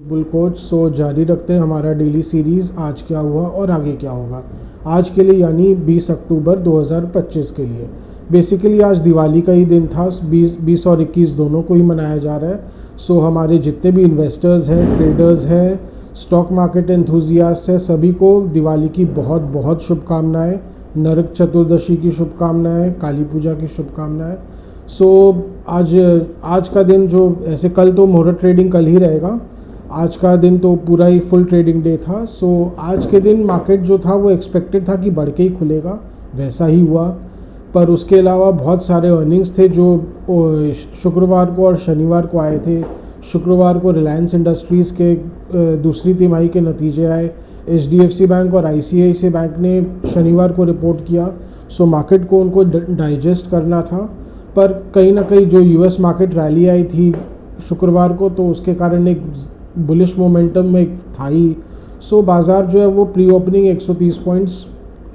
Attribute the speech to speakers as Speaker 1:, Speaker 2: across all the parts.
Speaker 1: Bull coach जारी रखते हैं हमारा डेली सीरीज़ आज क्या हुआ और आगे क्या होगा। आज के लिए यानी 20 अक्टूबर 2025 के लिए बेसिकली आज दिवाली का ही दिन था। 20 और 21 दोनों को ही मनाया जा रहा है। हमारे जितने भी इन्वेस्टर्स हैं, ट्रेडर्स हैं, स्टॉक मार्केट एंथुजियास्ट हैं, सभी को दिवाली की बहुत बहुत शुभकामनाएँ, नरक चतुर्दशी की शुभकामनाएँ, काली पूजा की शुभकामनाएँ। आज का दिन जो ऐसे कल तो मुहूर्त ट्रेडिंग कल ही रहेगा, आज का दिन तो पूरा ही फुल ट्रेडिंग डे था। आज के दिन मार्केट जो था वो एक्सपेक्टेड था कि बढ़ के ही खुलेगा, वैसा ही हुआ। पर उसके अलावा बहुत सारे अर्निंग्स थे जो शुक्रवार को और शनिवार को आए थे। शुक्रवार को रिलायंस इंडस्ट्रीज़ के दूसरी तिमाही के नतीजे आए। HDFC बैंक और ICICI बैंक ने शनिवार को रिपोर्ट किया। मार्केट को उनको डाइजेस्ट करना था, पर कहीं ना कहीं जो US मार्केट रैली आई थी शुक्रवार को, तो उसके कारण एक बुलिश मोमेंटम में था ही। बाज़ार जो है वो प्री ओपनिंग 130 पॉइंट्स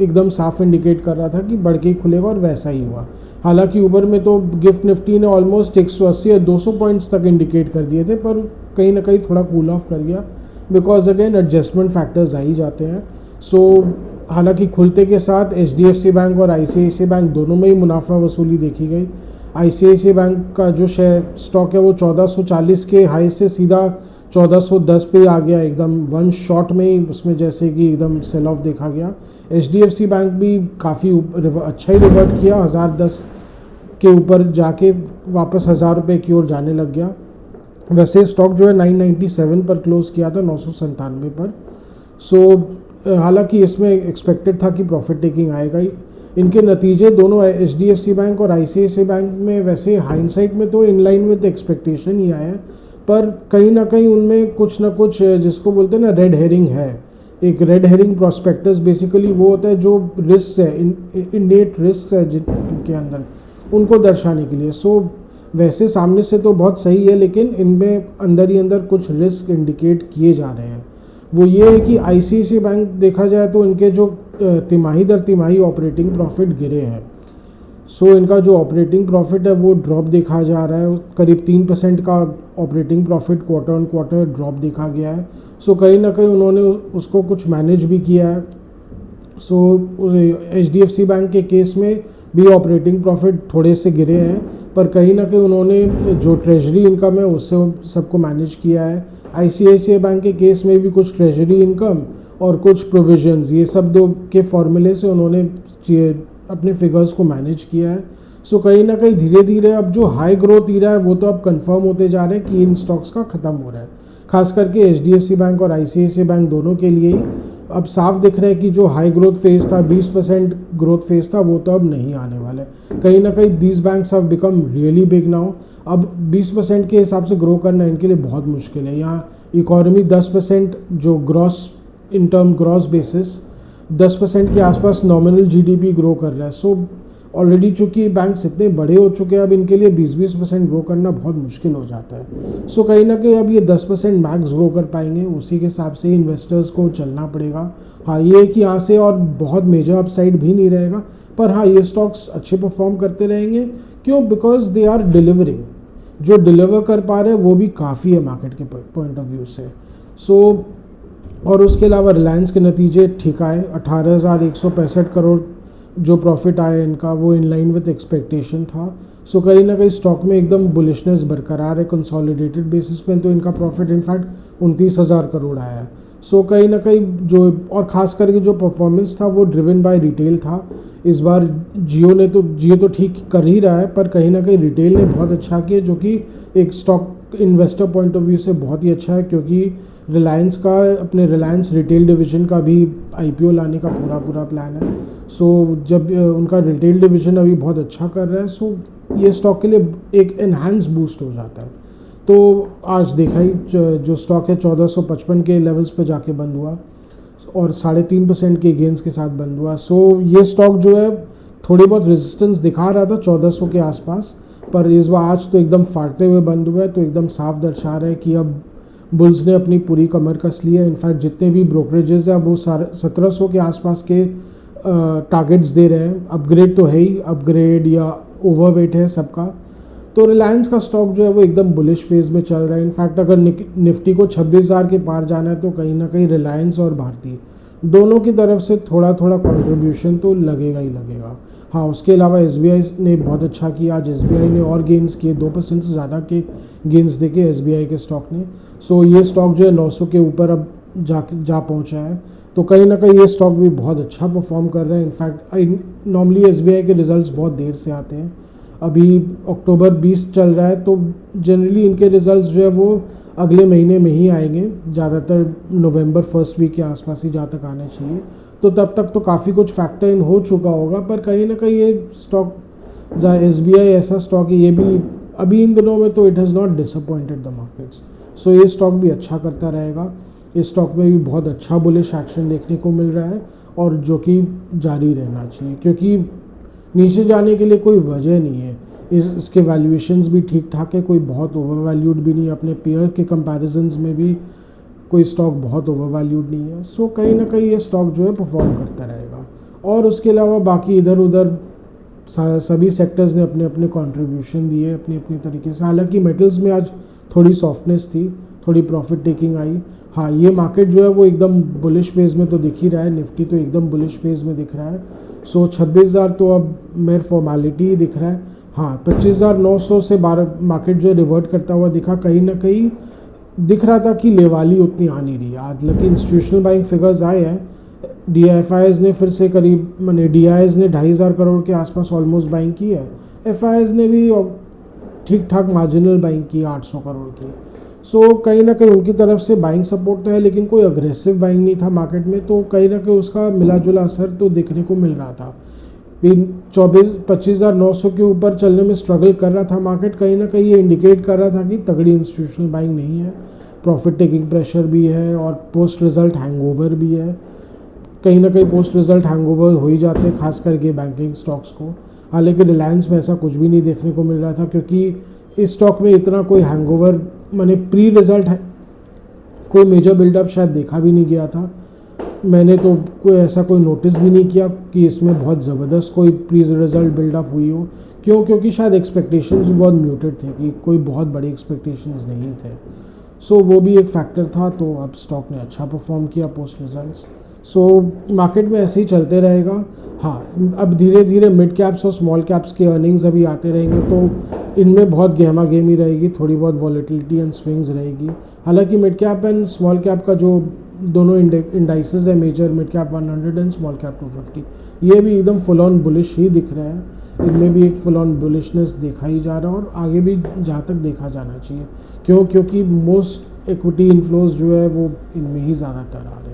Speaker 1: एकदम साफ इंडिकेट कर रहा था कि बढ़ के ही खुलेगा, और वैसा ही हुआ। हालांकि ऊपर में तो गिफ्ट निफ्टी ने ऑलमोस्ट 180 या 200 पॉइंट्स तक इंडिकेट कर दिए थे, पर कहीं ना कहीं थोड़ा कूल ऑफ कर गया, बिकॉज अगेन एडजस्टमेंट फैक्टर्स आ ही जाते हैं। हालांकि खुलते के साथ HDFC बैंक और ICICI बैंक दोनों में ही मुनाफा वसूली देखी गई। ICICI बैंक का जो स्टॉक है वो 1440 के हाई से सीधा 1410 पे आ गया, एकदम वन शॉट में ही उसमें जैसे कि एकदम सेल ऑफ देखा गया। HDFC बैंक भी काफ़ी अच्छा ही रिवर्ट किया, 1010 के ऊपर जाके वापस 1000 रुपये की ओर जाने लग गया। वैसे स्टॉक जो है 997 पर क्लोज किया था, 997 पर। हालांकि इसमें एक्सपेक्टेड था कि प्रॉफिट टेकिंग आएगा ही। इनके नतीजे दोनों HDFC बैंक और ICICI बैंक में वैसे हाइंडसाइट में तो इन लाइन विद एक्सपेक्टेशन ही आए हैं, पर कहीं ना कहीं उनमें कुछ ना कुछ जिसको बोलते हैं ना रेड हेरिंग है। एक रेड हेरिंग प्रोस्पेक्टस बेसिकली वो होता है जो रिस्क है, इनेट रिस्क है इनके अंदर, उनको दर्शाने के लिए। वैसे सामने से तो बहुत सही है, लेकिन इनमें अंदर ही अंदर कुछ रिस्क इंडिकेट किए जा रहे हैं। वो ये है कि ICICI बैंक देखा जाए तो इनके जो तिमाही दर तिमाही ऑपरेटिंग प्रॉफिट गिरे हैं। इनका जो ऑपरेटिंग प्रॉफिट है वो ड्रॉप देखा जा रहा है, करीब 3% का operating profit quarter on quarter drop देखा गया है। कहीं ना कहीं उन्होंने उसको कुछ मैनेज भी किया है। HDFC बैंक के केस में भी ऑपरेटिंग प्रॉफिट थोड़े से गिरे हैं, पर कहीं ना कहीं उन्होंने जो ट्रेजरी इनकम है उससे सबको मैनेज किया है। ICICI बैंक के केस में भी कुछ ट्रेजरी इनकम और कुछ प्रोविजंस, ये सब दो के फॉर्मूले से उन्होंने अपने फिगर्स को मैनेज किया है। कहीं ना कहीं धीरे धीरे अब जो हाई ग्रोथ ईरा है वो तो अब कंफर्म होते जा रहे हैं कि इन स्टॉक्स का ख़त्म हो रहा है। खास करके HDFC बैंक और ICICI बैंक दोनों के लिए ही अब साफ दिख रहा है कि जो हाई ग्रोथ फेज था, 20% ग्रोथ फेज था, वो तो अब नहीं आने वाला है। कहीं ना कहीं these banks have become really big now. अब 20% के हिसाब से ग्रो करना इनके लिए बहुत मुश्किल है। यहाँ इकोनॉमी 10% जो ग्रॉस बेसिस 10% के आसपास नॉमिनल GDP ग्रो कर रहा है। ऑलरेडी चूँकि बैंक्स इतने बड़े हो चुके हैं, अब इनके लिए 20-20% ग्रो करना बहुत मुश्किल हो जाता है। कहीं ना कहीं अब ये 10% मैक्स ग्रो कर पाएंगे, उसी के हिसाब से इन्वेस्टर्स को चलना पड़ेगा। हाँ, ये कि यहाँ से और बहुत मेजर अपसाइड भी नहीं रहेगा, पर हाँ ये स्टॉक्स अच्छे परफॉर्म करते रहेंगे। क्यों? बिकॉज दे आर डिलीवरिंग, जो डिलीवर कर पा रहे हैं वो भी काफ़ी है मार्केट के पॉइंट ऑफ व्यू से। और उसके अलावा रिलायंस के नतीजे ठीक आए, 18,165 करोड़ जो प्रॉफिट आया इनका वो इन लाइन विथ एक्सपेक्टेशन था। कहीं ना कहीं स्टॉक में एकदम बुलिशनेस बरकरार है। कंसोलिडेटेड बेसिस पे तो इनका प्रॉफिट इनफैक्ट 29,000 करोड़ आया है। कहीं ना कहीं जो, और ख़ास करके जो परफॉर्मेंस था वो ड्रिवन बाय रिटेल था। इस बार जियो तो ठीक कर ही रहा है, पर कहीं ना कहीं रिटेल ने बहुत अच्छा किया, जो कि एक stock investor point of view से बहुत ही अच्छा है, क्योंकि रिलायंस का अपने रिलायंस रिटेल डिवीज़न का भी IPO लाने का पूरा प्लान है। जब उनका रिटेल डिवीज़न अभी बहुत अच्छा कर रहा है, ये स्टॉक के लिए एक एनहांस बूस्ट हो जाता है। तो आज देखा ही जो स्टॉक है 1455 के लेवल्स पे जाके बंद हुआ और 3.5% के गेंस के साथ बंद हुआ। ये स्टॉक जो है थोड़ी बहुत रेजिस्टेंस दिखा रहा था 1400 के आसपास, पर इस बार आज तो एकदम फाड़ते हुए बंद हुआ है, तो एकदम साफ दर्शा रहा है कि अब बुल्स ने अपनी पूरी कमर कस ली है। इनफैक्ट जितने भी ब्रोकरेजेस हैं वो 1700 के आसपास के टारगेट्स दे रहे हैं। अपग्रेड तो है ही, अपग्रेड या ओवरवेट है सबका। तो रिलायंस का स्टॉक जो है वो एकदम बुलिश फेज में चल रहा है। इनफैक्ट अगर निफ्टी को 26,000 के पार जाना है तो कहीं ना कहीं रिलायंस और भारती दोनों की तरफ से थोड़ा थोड़ा कंट्रीब्यूशन तो लगेगा ही लगेगा। हाँ, उसके अलावा एसबीआई ने बहुत अच्छा किया, आज एसबीआई ने और गेंस किए, 2% से ज़्यादा के गेंस देके एसबीआई के स्टॉक ने। सो ये स्टॉक जो है 900 के ऊपर अब जा पहुँचा है, तो कहीं ना कहीं ये स्टॉक भी बहुत अच्छा परफॉर्म कर रहा है। इनफैक्ट नॉर्मली एसबीआई के रिजल्ट्स बहुत देर से आते हैं, अभी अक्टूबर 20 चल रहा है, तो जनरली इनके रिजल्ट्स जो है वो अगले महीने में ही आएंगे, ज़्यादातर नवंबर फर्स्ट वीक के आसपास ही जहाँ तक आने चाहिए। तो तब तक तो काफ़ी कुछ फैक्टर इन हो चुका होगा, पर कहीं ना कहीं ये स्टॉक एसबीआई ऐसा स्टॉक है, ये भी अभी इन दिनों में तो it has not disappointed the markets. So ये स्टॉक भी अच्छा करता रहेगा। इस स्टॉक में भी बहुत अच्छा बुलिश एक्शन देखने को मिल रहा है, और जो कि जारी रहना चाहिए, क्योंकि नीचे जाने के लिए कोई वजह नहीं है। इसके वैल्यूएशंस भी ठीक ठाक है, कोई बहुत ओवर वैल्यूड भी नहीं है, अपने पेयर के कंपैरिजंस में भी कोई स्टॉक बहुत ओवर वैल्यूड नहीं है। सो कहीं ना कहीं ये स्टॉक जो है परफॉर्म करता रहेगा। और उसके अलावा बाकी इधर उधर सभी सेक्टर्स ने अपने अपने कंट्रीब्यूशन दिए अपनी अपनी तरीके से। हालांकि मेटल्स में आज थोड़ी सॉफ्टनेस थी, थोड़ी प्रॉफिट टेकिंग आई। हाँ, ये मार्केट जो है वो एकदम बुलिश फेज में तो दिख ही रहा है, निफ्टी तो एकदम बुलिश फेज में दिख रहा है। सो 26,000 तो अब मेरे फॉर्मेलिटी ही दिख रहा है। हाँ, 25,900 से 12 मार्केट जो रिवर्ट करता हुआ दिखा, कहीं ना कहीं दिख रहा था कि लेवाली उतनी आ नहीं रही। आज लकी इंस्टीट्यूशनल बाइंग फिगर्स आए हैं, डीआईएफआईएस ने फिर से करीब मैंने डीआईएस ने 2,500 करोड़ के आसपास ऑलमोस्ट बाइंग की है, एफआईएस ने भी ठीक ठाक मार्जिनल बाइंग की 800 करोड़ की। सो कहीं ना कहीं उनकी तरफ से बाइंग सपोर्ट तो है, लेकिन कोई अग्रेसिव बाइंग नहीं था मार्केट में, तो कहीं ना कहीं उसका मिला जुला असर तो देखने को मिल रहा था। 25,900 के ऊपर चलने में स्ट्रगल कर रहा था मार्केट, कहीं ना कहीं ये इंडिकेट कर रहा था कि तगड़ी इंस्टीट्यूशनल बाइंग नहीं है, प्रॉफिट टेकिंग प्रेशर भी है और पोस्ट रिजल्ट हैंगओवर भी है। कहीं ना कहीं पोस्ट रिजल्ट हैंगओवर हो ही जाते हैं, खास करके बैंकिंग स्टॉक्स को। हालांकि रिलायंस में ऐसा कुछ भी नहीं देखने को मिल रहा था, क्योंकि इस स्टॉक में इतना कोई हैंगओवर माने प्री रिजल्ट है कोई मेजर बिल्डअप शायद देखा भी नहीं गया था। मैंने तो कोई ऐसा कोई नोटिस भी नहीं किया कि इसमें बहुत ज़बरदस्त कोई प्री रिजल्ट बिल्डअप हुई हो। क्योंकि शायद एक्सपेक्टेशंस भी बहुत म्यूटेड थे, कि कोई बहुत बड़ी एक्सपेक्टेशंस नहीं थे। सो वो भी एक फैक्टर था। तो अब स्टॉक ने अच्छा परफॉर्म किया पोस्ट रिजल्ट्स। सो मार्केट में ऐसे ही चलते रहेगा। हाँ, अब धीरे धीरे मिड कैप्स और स्मॉल कैप्स के अर्निंग्स अभी आते रहेंगे, तो इनमें बहुत गहमा गहमी रहेगी, थोड़ी बहुत वॉलेटिलिटी एंड स्विंग्स रहेगी। हालांकि mid cap and small cap का जो दोनों इंडाइसेस है, major mid cap 100 and small cap 250, ये भी एकदम फुल ऑन बुलिश ही दिख रहे हैं। इनमें भी एक फुल ऑन बुलिशनेस देखा ही जा रहा है, और आगे भी जहाँ तक देखा जाना चाहिए, क्योंकि मोस्ट इक्विटी इन्फ्लोज जो है वो इनमें ही ज़्यादातर आ रहे हैं।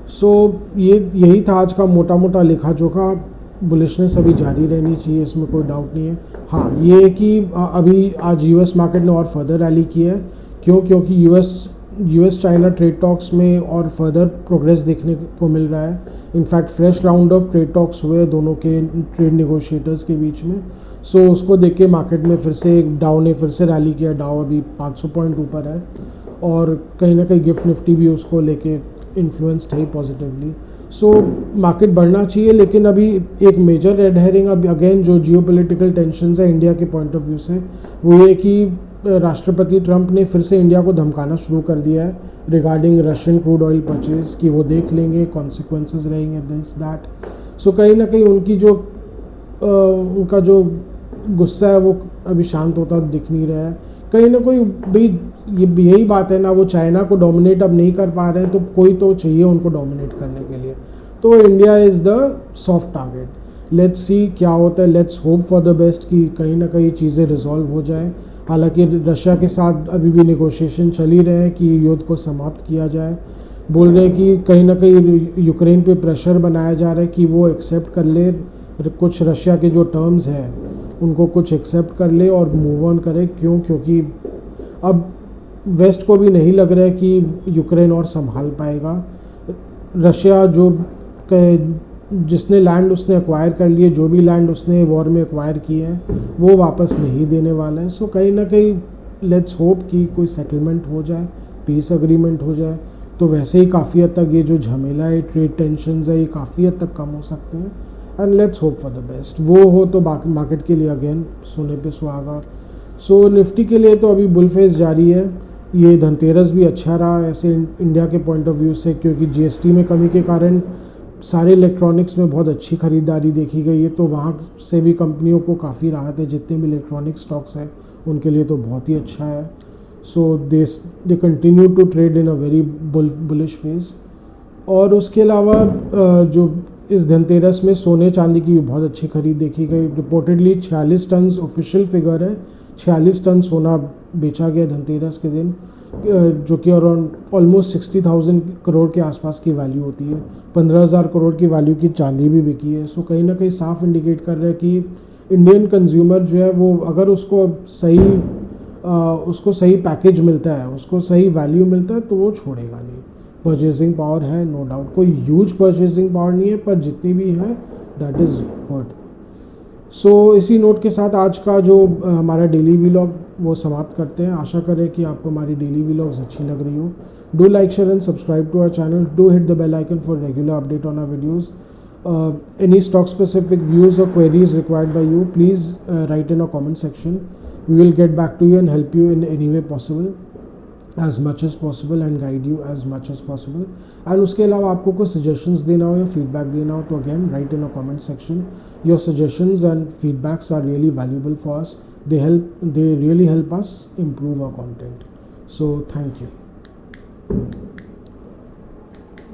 Speaker 1: सो यही था आज का मोटा मोटा लेखा जोखा। बुलिशनेस अभी जारी रहनी चाहिए, इसमें कोई डाउट नहीं है। हाँ, ये कि अभी आज यूएस मार्केट ने और फर्दर रैली की है, क्योंकि यूएस चाइना ट्रेड टॉक्स में और फर्दर प्रोग्रेस देखने को मिल रहा है। In fact fresh round of trade talks हुए दोनों के ट्रेड नेगोशिएटर्स के बीच में। सो उसको देख के मार्केट में फिर से डाउ ने फिर से रैली किया। डाउ अभी 500 पॉइंट ऊपर है, और कहीं ना कहीं गिफ्ट निफ्टी भी उसको लेके इन्फ्लुएंस्ड है पॉजिटिवली। सो मार्केट बढ़ना चाहिए, लेकिन अभी एक मेजर रेड हेरिंग अभी अगेन जो जियोपॉलिटिकल टेंशन्स है इंडिया के पॉइंट ऑफ व्यू से, वो ये कि राष्ट्रपति ट्रंप ने फिर से इंडिया को धमकाना शुरू कर दिया है regarding Russian crude oil purchase, कि वो देख लेंगे, कॉन्सिक्वेंसेस रहेंगे, दिस दैट। सो कहीं ना कहीं उनका जो गुस्सा है वो अभी शांत होता दिख नहीं रहा है। कहीं ना कोई भाई यही बात है ना, वो चाइना को डोमिनेट अब नहीं कर पा रहे हैं, तो कोई तो चाहिए उनको डोमिनेट करने के लिए। तो India is the soft target. Let's see क्या होता है, let's hope for the best कि कहीं ना कहीं चीज़ें रिजॉल्व हो जाए। हालांकि रशिया के साथ अभी भी नेगोशिएशन चल ही रहे हैं कि युद्ध को समाप्त किया जाए। बोल रहे हैं कि कहीं ना कहीं यूक्रेन पे प्रेशर बनाया जा रहा है कि वो एक्सेप्ट कर ले, कुछ रशिया के जो टर्म्स हैं उनको कुछ एक्सेप्ट कर ले और मूव ऑन करे। क्योंकि अब वेस्ट को भी नहीं लग रहा है कि यूक्रेन और संभाल पाएगा। रशिया जिसने लैंड उसने एक्वायर कर लिए, जो भी लैंड उसने वॉर में एक्वायर किए हैं वो वापस नहीं देने वाला है। सो कहीं ना कहीं लेट्स होप कि कोई सेटलमेंट हो जाए, पीस अग्रीमेंट हो जाए, तो वैसे ही काफ़ी हद तक ये जो झमेला है, ट्रेड टेंशन्स है, ये काफ़ी हद तक कम हो सकते हैं। And let's hope for the best. वो हो तो बाकी मार्केट के लिए अगेन सोने पे सुहागा। सो निफ्टी के लिए तो अभी बुल फेज जारी है। ये धनतेरस भी अच्छा रहा ऐसे इंडिया के पॉइंट ऑफ व्यू से, क्योंकि जीएसटी में कमी के कारण सारे इलेक्ट्रॉनिक्स में बहुत अच्छी खरीदारी देखी गई है, तो वहाँ से भी कंपनियों को काफ़ी राहत है। जितने भी इलेक्ट्रॉनिक स्टॉक्स हैं उनके लिए तो बहुत ही अच्छा है। So they continue to trade in a very bullish phase. और उसके अलावा जो इस धनतेरस में सोने चांदी की भी बहुत अच्छी खरीद देखी गई। रिपोर्टेडली 46 टन ऑफिशियल फिगर है, 46 टन सोना बेचा गया धनतेरस के दिन, जो कि अराउंड ऑलमोस्ट 60,000 करोड़ के आसपास की वैल्यू होती है। 15,000 करोड़ की वैल्यू की चांदी भी बिकी है। सो कहीं ना कहीं साफ इंडिकेट कर रहा है कि इंडियन कंज्यूमर जो है वो अगर उसको सही पैकेज मिलता है, उसको सही वैल्यू मिलता है, तो वो छोड़ेगा नहीं। परचेजिंग पावर है नो डाउट, कोई ह्यूज परचेजिंग पावर नहीं है, पर जितनी भी है दैट इज़ गुड। सो इसी नोट के साथ आज का जो हमारा डेली व्लॉग वो समाप्त करते हैं। आशा करें कि आपको हमारी डेली व्लॉग्स अच्छी लग रही हो। Do like, share and subscribe to our channel. Do hit the bell icon for regular update on our videos. Any stock specific views or queries required by you, please write in a comment section. We will get back to you and help you in any way possible, as much as possible, and guide you as much as possible. And उसके अलावा आपको कुछ suggestions देना हो या feedback देना हो, तो again write in a comment section. Your suggestions and feedbacks are really valuable for us. They really help us improve our content. So thank you.